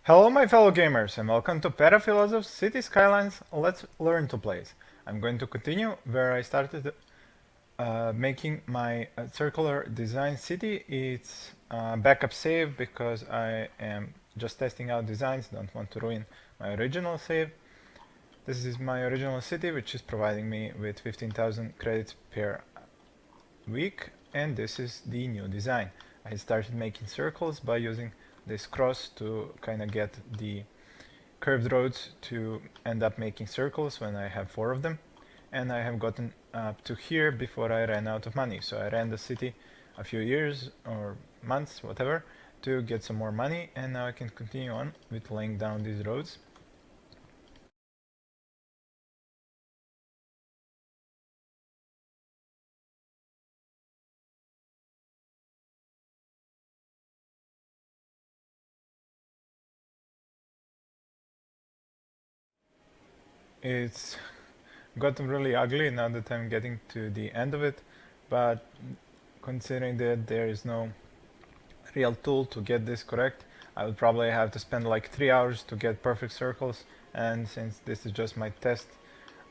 Hello my fellow gamers and welcome to Perafilozof City Skylines. Let's learn to play. I'm going to continue where I started making my circular design city. It's backup save because I am just testing out designs, don't want to ruin my original save. This is my original city, which is providing me with 15,000 credits per week, and this is the new design. I started making circles by using this cross to kind of get the curved roads to end up making circles when I have 4 of them, and I have gotten up to here before I ran out of money. So I ran the city a few years or months, whatever, to get some more money, and now I can continue on with laying down these roads. It's gotten really ugly now that I'm getting to the end of it, but considering that there is no real tool to get this correct, I would probably have to spend like 3 hours to get perfect circles, and since this is just my test,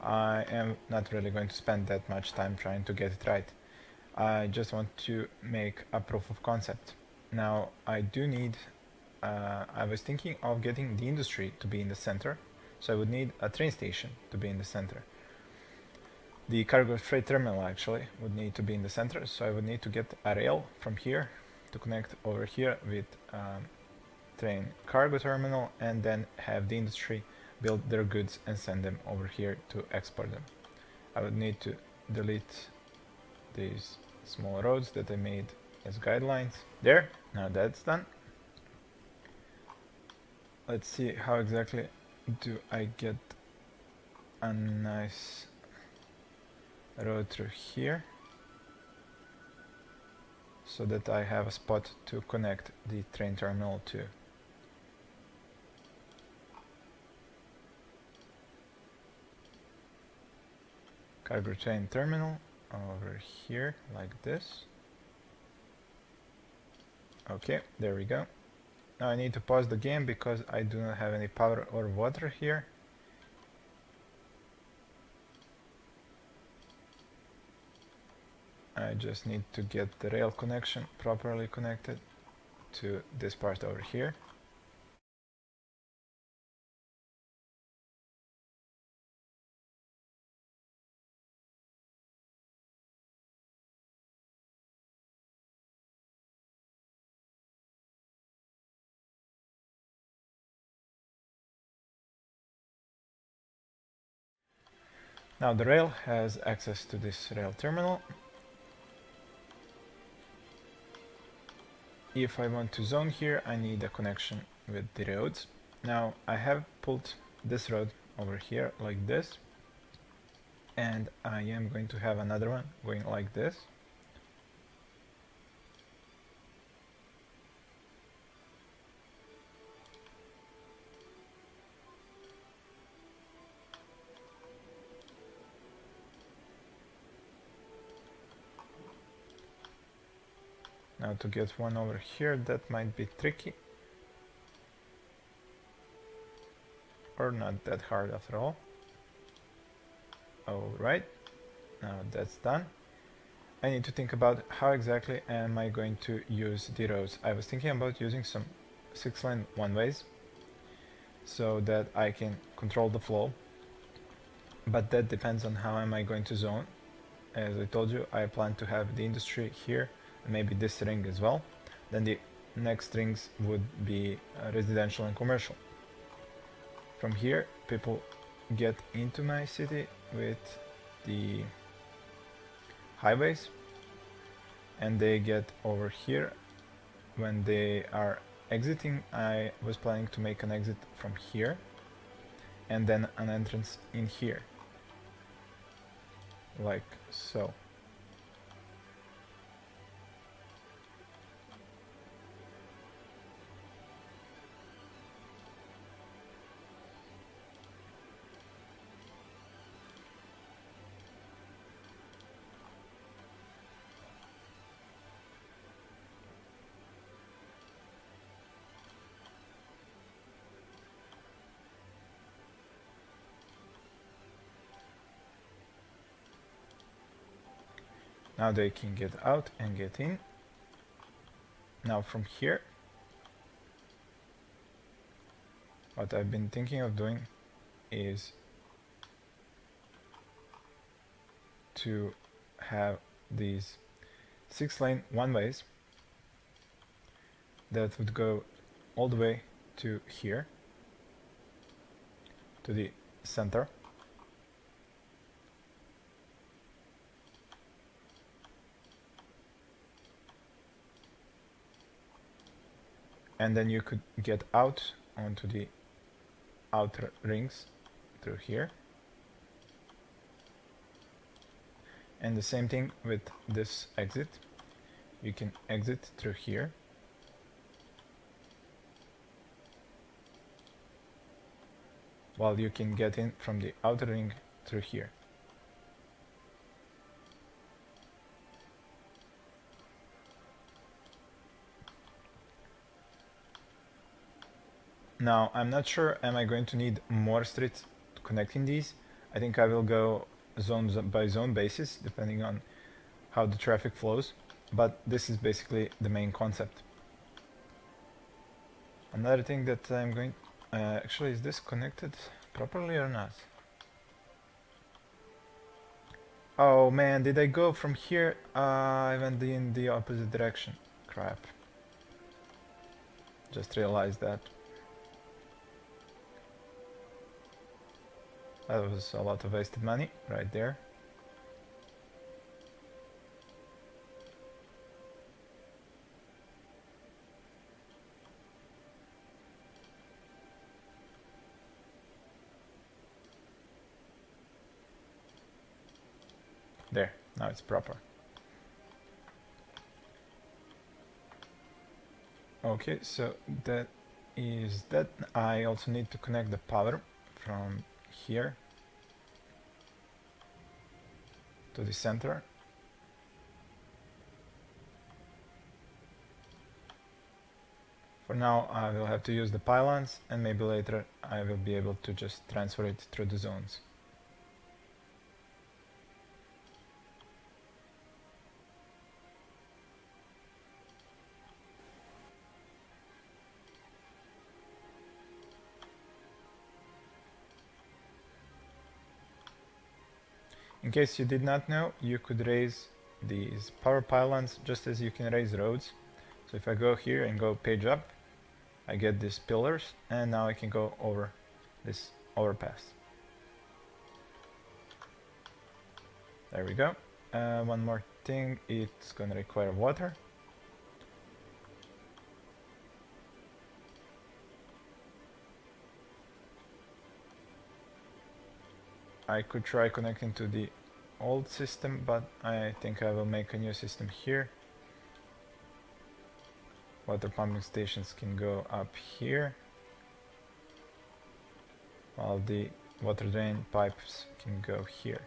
I am not really going to spend that much time trying to get it right. I just want to make a proof of concept. Now I do need, I was thinking of getting the industry to be in the center, so I would need a train station to be in the center. The cargo freight terminal actually would need to be in the center, so I would need to get a rail from here to connect over here with train cargo terminal, and then have the industry build their goods and send them over here to export them. I would need to delete these small roads that I made as guidelines. There, now that's done. Let's see how exactly do I get a nice road through here so that I have a spot to connect the train terminal to. Cargo train terminal over here like this. Okay, there we go. Now I need to pause the game because I do not have any power or water here. I just need to get the rail connection properly connected to this part over here. Now the rail has access to this rail terminal. If I want to zone here, I need a connection with the roads. Now I have pulled this road over here like this, and I am going to have another one going like this. Now to get one over here, that might be tricky. Or not that hard after all. Alright, now that's done. I need to think about how exactly am I going to use the roads. I was thinking about using some 6-lane one-ways so that I can control the flow, but that depends on how am I going to zone. As I told you, I plan to have the industry here, and maybe this ring as well. Then the next rings would be residential and commercial. From here, people get into my city with the highways, and they get over here when they are exiting. I was planning to make an exit from here and then an entrance in here, like so. Now they can get out and get in. Now from here, what I've been thinking of doing is to have these 6-lane one-ways that would go all the way to here, to the center. And then you could get out onto the outer rings through here. And the same thing with this exit. You can exit through here. While you can get in from the outer ring through here. Now, I'm not sure, am I going to need more streets connecting these? I think I will go zone by zone basis, depending on how the traffic flows. But this is basically the main concept. Another thing that I'm going... actually, is this connected properly or not? Oh man, did I go from here? I went in the opposite direction. Crap. Just realized that. That was a lot of wasted money right there. There, now it's proper. Okay, so that is that. I also need to connect the power from here to the center. For now, I will have to use the pylons, and maybe later I will be able to just transfer it through the zones. In case you did not know, you could raise these power pylons just as you can raise roads. So if I go here and go page up, I get these pillars, and now I can go over this overpass. There we go. One more thing, it's gonna require water. I could try connecting to the old system, but I think I will make a new system here. Water pumping stations can go up here, while the water drain pipes can go here.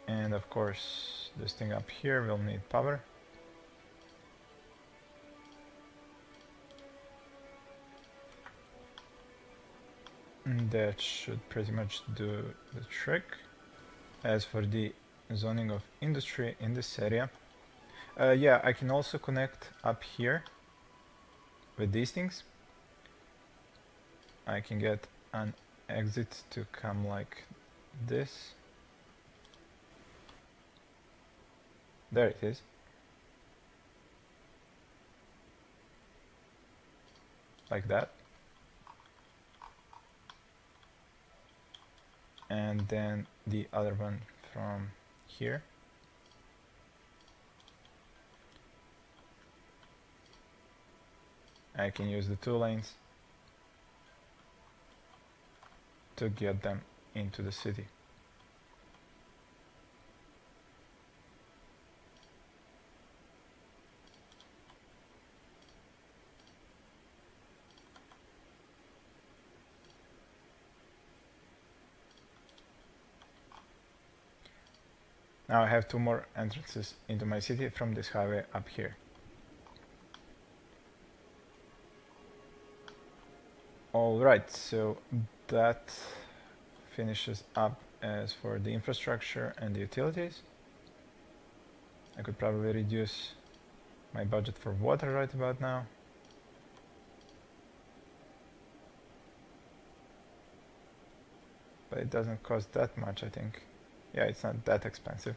And of course, this thing up here will need power. And that should pretty much do the trick. As for the zoning of industry in this area, yeah, I can also connect up here with these things. I can get an exit to come like this. There it is. Like that. And then the other one from here. I can use the 2 lanes to get them into the city. Now I have 2 more entrances into my city from this highway up here. Alright, so that finishes up as for the infrastructure and the utilities. I could probably reduce my budget for water right about now. But it doesn't cost that much, I think. Yeah, it's not that expensive.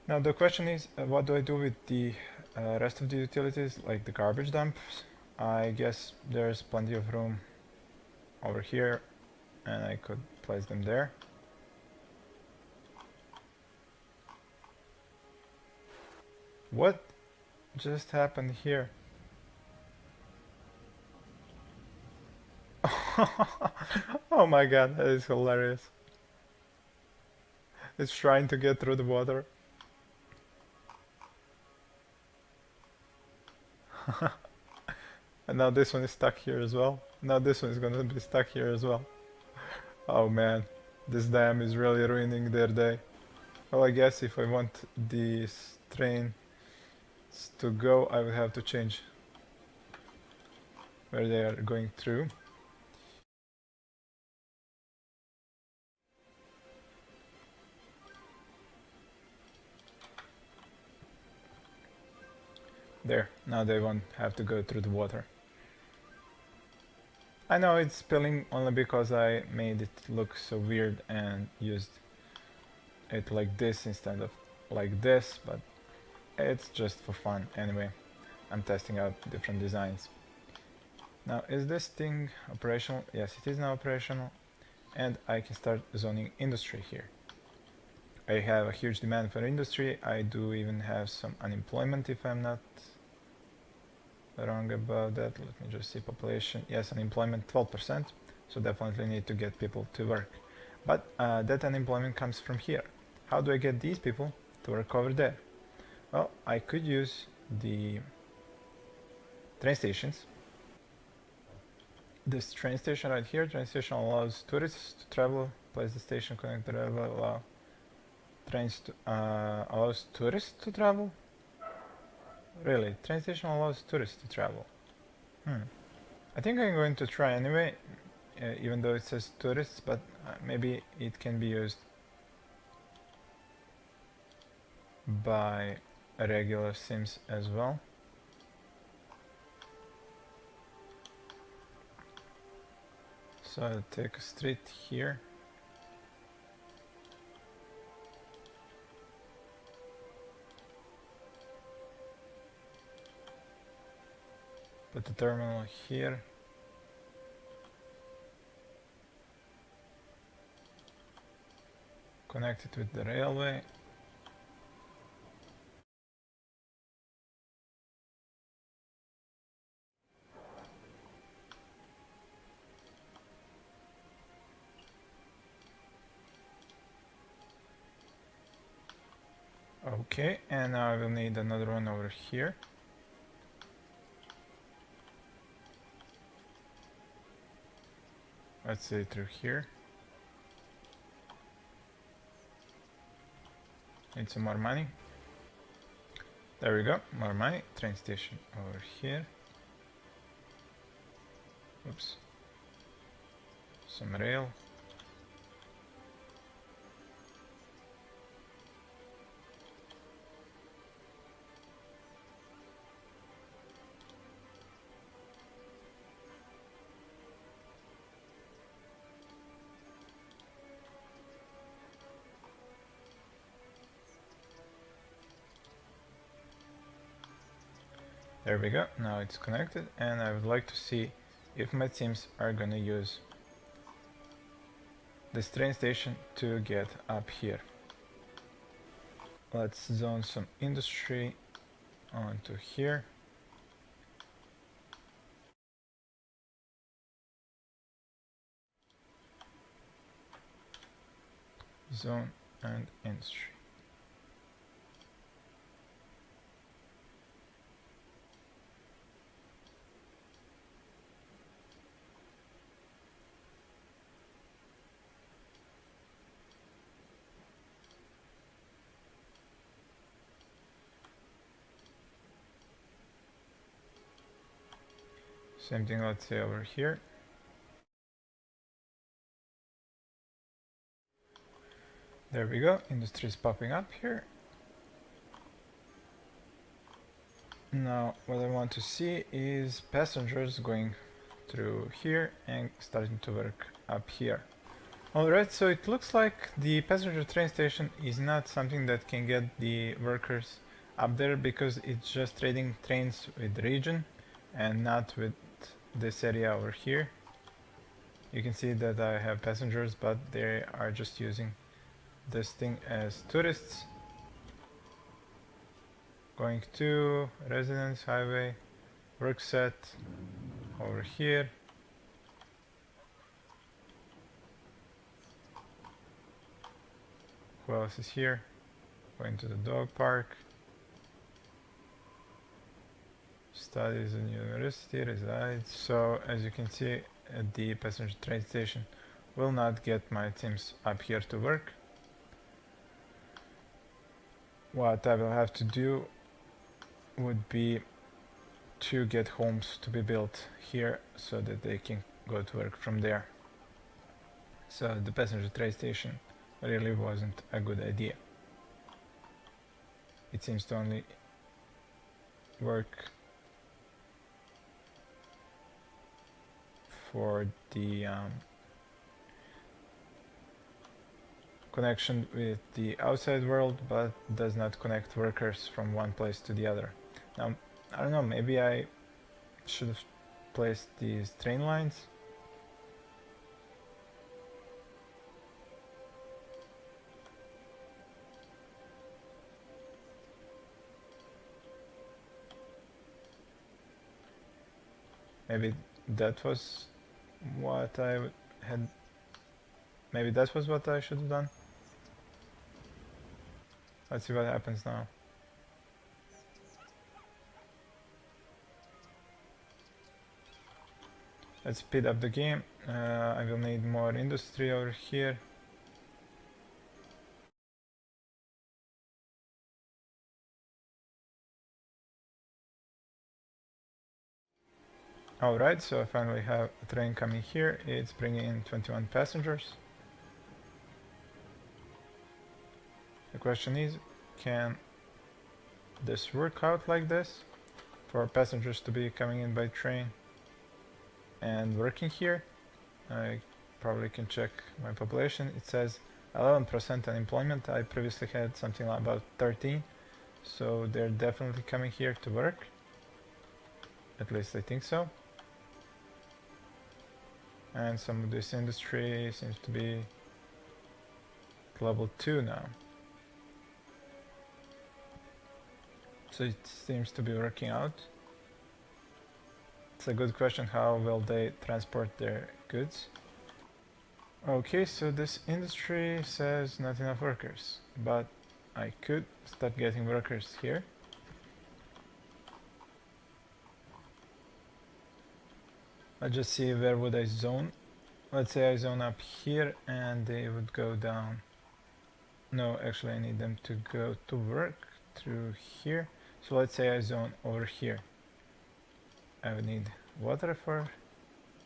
Now the question is, what do I do with the rest of the utilities, like the garbage dumps? I guess there's plenty of room over here, and I could place them there. What just happened here? Oh my god, that is hilarious. It's trying to get through the water. And now this one is stuck here as well. Now this one is gonna be stuck here as well. Oh man, this dam is really ruining their day. Well, I guess if I want these trains to go, I would have to change where they are going through. There, now they won't have to go through the water. I know it's spilling only because I made it look so weird and used it like this instead of like this, but it's just for fun anyway. I'm testing out different designs. Now, is this thing operational? Yes, it is now operational, and I can start zoning industry here. I have a huge demand for industry. I do even have some unemployment, if I'm not wrong about that. Let me just see population. Yes, unemployment 12%, so definitely need to get people to work. But that unemployment comes from here. How do I get these people to work over there? Well, I could use the train stations. This train station right here, train station allows tourists to travel, place the station, connect the railway, allow trains to, allows tourists to travel? Really, train station allows tourists to travel. I think I'm going to try anyway, even though it says tourists, but maybe it can be used by regular sims as well. So I'll take a street here. Put the terminal here. Connect it with the railway. Okay, and now I will need another one over here. Let's say through here. Need some more money. There we go, more money. Train station over here. Oops. Some rail. There we go, now it's connected, and I would like to see if my teams are gonna use this train station to get up here. Let's zone some industry onto here. Zone and industry. Same thing, let's say over here. There we go, industry is popping up here. Now what I want to see is passengers going through here and starting to work up here. Alright, so it looks like the passenger train station is not something that can get the workers up there because it's just trading trains with the region and not with this area over here. You can see that I have passengers, but they are just using this thing as tourists. Going to residence highway, work set over here. Who else is here? Going to the dog park. Studies in university, resides. So as you can see, the passenger train station will not get my teams up here to work. What I will have to do would be to get homes to be built here so that they can go to work from there. So the passenger train station really wasn't a good idea. It seems to only work for the connection with the outside world, but does not connect workers from one place to the other. Now, I don't know, maybe I should have placed these train lines. Maybe that was what I had. Maybe that was what I should have done. Let's see what happens now. Let's speed up the game. I will need more industry over here. Alright, so I finally have a train coming here. It's bringing in 21 passengers. The question is, can this work out like this? For passengers to be coming in by train and working here? I probably can check my population. It says 11% unemployment. I previously had something about 13. So they're definitely coming here to work. At least I think so. And some of this industry seems to be level 2 now. So it seems to be working out. It's a good question, how will they transport their goods? Okay, so this industry says not enough workers, but I could start getting workers here. Let's just see where would I zone. Let's say I zone up here and they would go down. No, actually I need them to go to work through here. So let's say I zone over here. I would need water for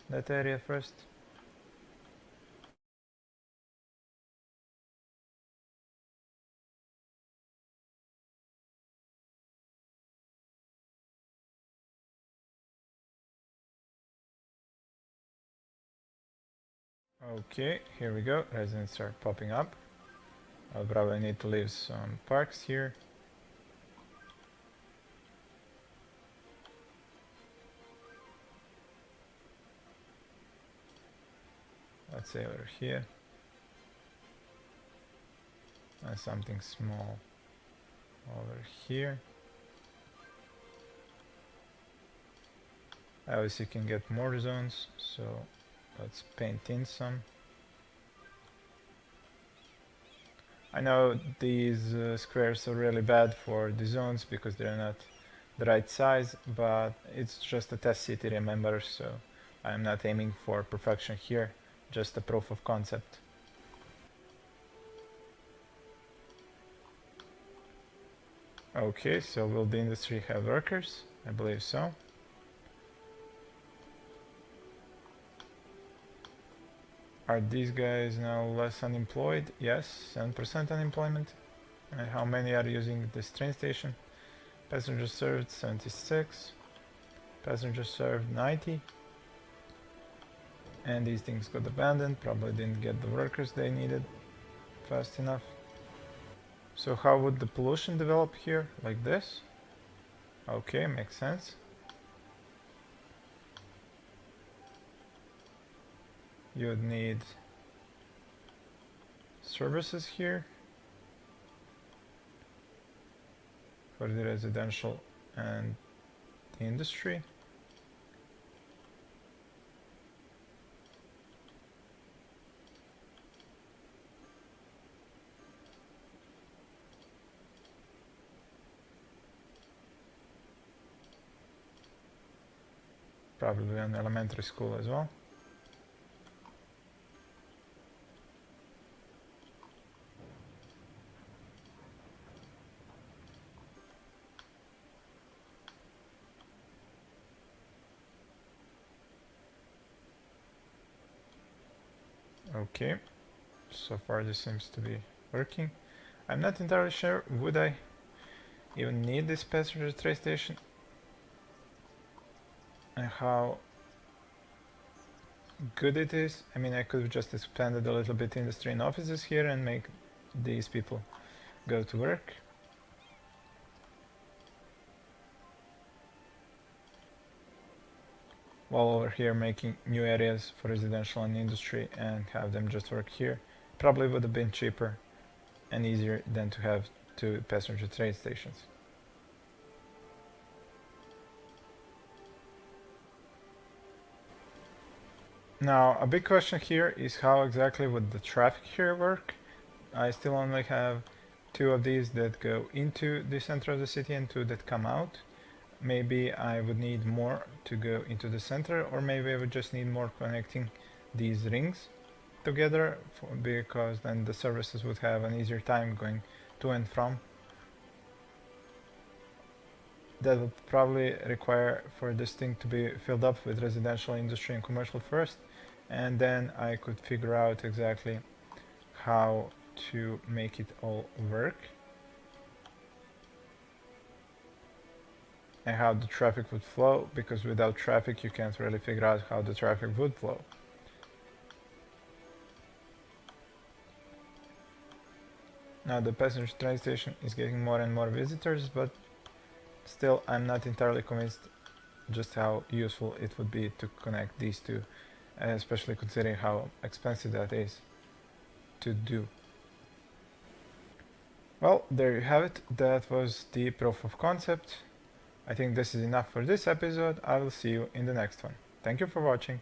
that area first. Okay, here we go. Residents are popping up. I'll probably need to leave some parks here. Let's say over here. And something small over here. I obviously can get more zones, so let's paint in some. I know these squares are really bad for the zones because they're not the right size, but it's just a test city, remember, so I'm not aiming for perfection here, just a proof of concept. Okay, so will the industry have workers? I believe so. Are these guys now less unemployed? Yes, 7% unemployment. And how many are using this train station? Passengers served 76. Passengers served 90. And these things got abandoned, probably didn't get the workers they needed fast enough. So how would the pollution develop here? Like this? Okay, makes sense. You would need services here for the residential and the industry. Probably an elementary school as well. Okay, so far this seems to be working. I'm not entirely sure, would I even need this passenger train station? And how good it is. I mean, I could have just expanded a little bit industry and offices here and make these people go to work. While over here making new areas for residential and industry and have them just work here. Probably would have been cheaper and easier than to have two passenger train stations. Now, a big question here is how exactly would the traffic here work? I still only have two of these that go into the center of the city and two that come out. Maybe I would need more to go into the center, or maybe I would just need more connecting these rings together because then the services would have an easier time going to and from. That would probably require for this thing to be filled up with residential, industry and commercial first, and then I could figure out exactly how to make it all work and how the traffic would flow, because without traffic you can't really figure out how the traffic would flow. Now the passenger train station is getting more and more visitors, but still I'm not entirely convinced just how useful it would be to connect these two, especially considering how expensive that is to do. Well, there you have it. That was the proof of concept. I think this is enough for this episode. I will see you in the next one. Thank you for watching.